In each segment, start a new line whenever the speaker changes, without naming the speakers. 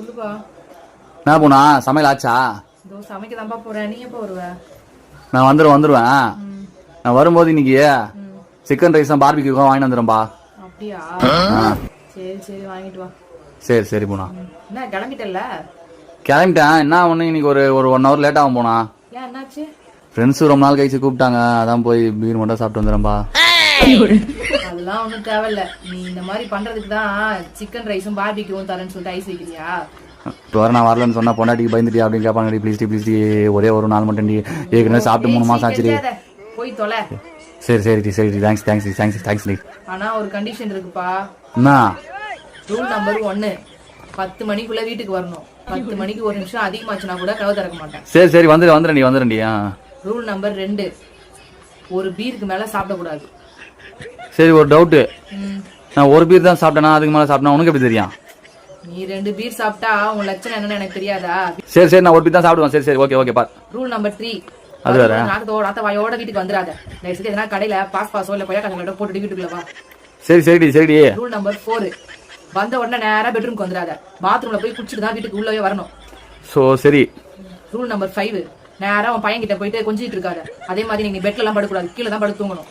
சொல்லுப்பா.
என்ன போனா சமையல் ஆச்சா?
இதோ சமைக்க தான்ப்பா போறேன். நீ எப்போ வருவ?
நான் வந்துருவேன். நான் வரும்போது இன்னைக்கு சிக்கன் ரைஸ் பார்பிக்யூ வாங்கிட்டு வந்துடும்பா.
அப்படியா? சரி சரி வாங்கிட்டு வா.
சரி சரி போனா.
என்ன கிளம்பிட்டல்ல?
கிளம்பிட்டேன். என்ன ஒண்ணு இன்னைக்கு ஒரு 1 hour லேட் ஆகும் போனா.
ஏன் என்னாச்சு?
ஃப்ரெண்ட்ஸ் ரொம்ப நாள் கழிச்சு கூப்பிட்டாங்க. அதான் போய் பீர் மட்டும் சாப்பிட்டு வந்துடும்பா.
அதெல்லாம் ஒன்றும் தேவையில்ல. நீ இந்த மாதிரி பண்றதுக்கு தான் சிக்கன் ரைஸும் பார்பிக்யூவும் தரேன்னு சொல்லிட்டு ஐஸ் வைக்கிறியா?
இப்போ வர நான் வரலன்னு சொன்னா பொண்டாட்டிக்கு பயந்துட்டியா அப்படின்னு கேட்பாங்க. ப்ளீஸ் ஒரே ஒரு நாள் மட்டும் ஏற்கனவே சாப்பிட்டு 3 மாசம் ஆச்சு.
போய் தொலை.
சரி தேங்க்ஸ்.
ஆனா ஒரு கண்டிஷன் இருக்குப்பா.
என்ன?
ரூல் நம்பர் 1, 10 மணிக்குள்ள வீட்டுக்கு வரணும். 10 மணிக்கு 1 நிமிஷம் அதிகமாச்சுன்னா கூட கதவு திறக்க மாட்டேன்.
சரி வந்துடுறேன்டி.
ரூல் நம்பர் 2, ஒரு பீருக்கு மேல சாப்பிடக்கூடாது.
சரி ஒரு டவுட்டு. நான் ஒரு பீர் தான் சாப்பிட்டேனா அதுக்கு மேல சாப்பிட்டா உனக்கு எப்படி தெரியும்?
நீ 2 பீர் சாப்பிட்டா உன் லட்சணம் என்னன்னு எனக்கு தெரியாதா?
சரி நான் ஒரு பீர் தான் சாப்பிடுவேன். சரி ஓகே பார்.
ரூல் நம்பர் 3,
அது வேற.
நாத்த வாயோட வீட்டுக்கு வந்துடாத. தயவுசெய்து எதனா கடையில பாஸோ இல்ல கொய்யா கடையில போட்டுட்டு வீட்டுக்குள்ள வா.
சரிடி.
ரூல் நம்பர் 4, வந்த உடனே நேரா பெட்ரூம்க்கு வந்துடாத. பாத்ரூம்ல போய் குடிச்சிட்டு தான் வீட்டுக்கு உள்ளவே வரணும்.
சரி.
ரூல் நம்பர் 5, நேரா உன் பையன் கிட்ட போயிட்டு கொஞ்சிட்டு இருக்காத. அதே மாதிரி நீங்க பெட்ல எல்லாம் படுக்கூடாது, கீழே தான் படுத்து தூங்கணும்.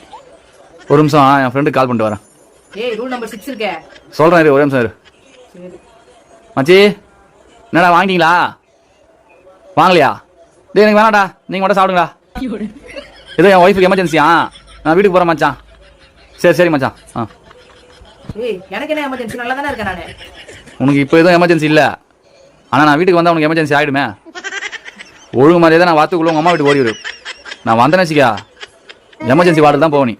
ஒரு நிமிஷம் என் ஃப்ரெண்டு கால் பண்ணிட்டு வரேன்.
ஏய் ரூல் நம்பர் 6 இருக்கே.
சொல்றேன் ஒரு நிமிஷம்.
சரி
மச்சி என்னடா வாங்கிட்டீங்களா? வாங்கலையா? டேய் எனக்கு வேணாடா, நீங்க மட்டும் சாப்பிடுங்களா. ஏதோ என் ஒய்ஃபுக்கு எமர்ஜென்சியா, நான் வீட்டுக்கு போறேன் மச்சான். சரி மச்சான்.
ஏய் எனக்கு என்ன எமர்ஜென்சி? நல்லா தானே இருக்கேன் நானு.
உனக்கு இப்போ எதுவும் எமர்ஜென்சி இல்லை. ஆனால் நான் வீட்டுக்கு வந்தால் உனக்கு எமர்ஜென்சி ஆகிடுமே. ஒழுங்கு மாதிரியே தான் நான் வாத்துக்குள்ள உங்கள் அம்மா வீட்டுக்கு ஓடி வரும். நான் வந்தேன்னு வச்சுக்கா எமர்ஜென்சி வார்டில் தான் போவ நீ.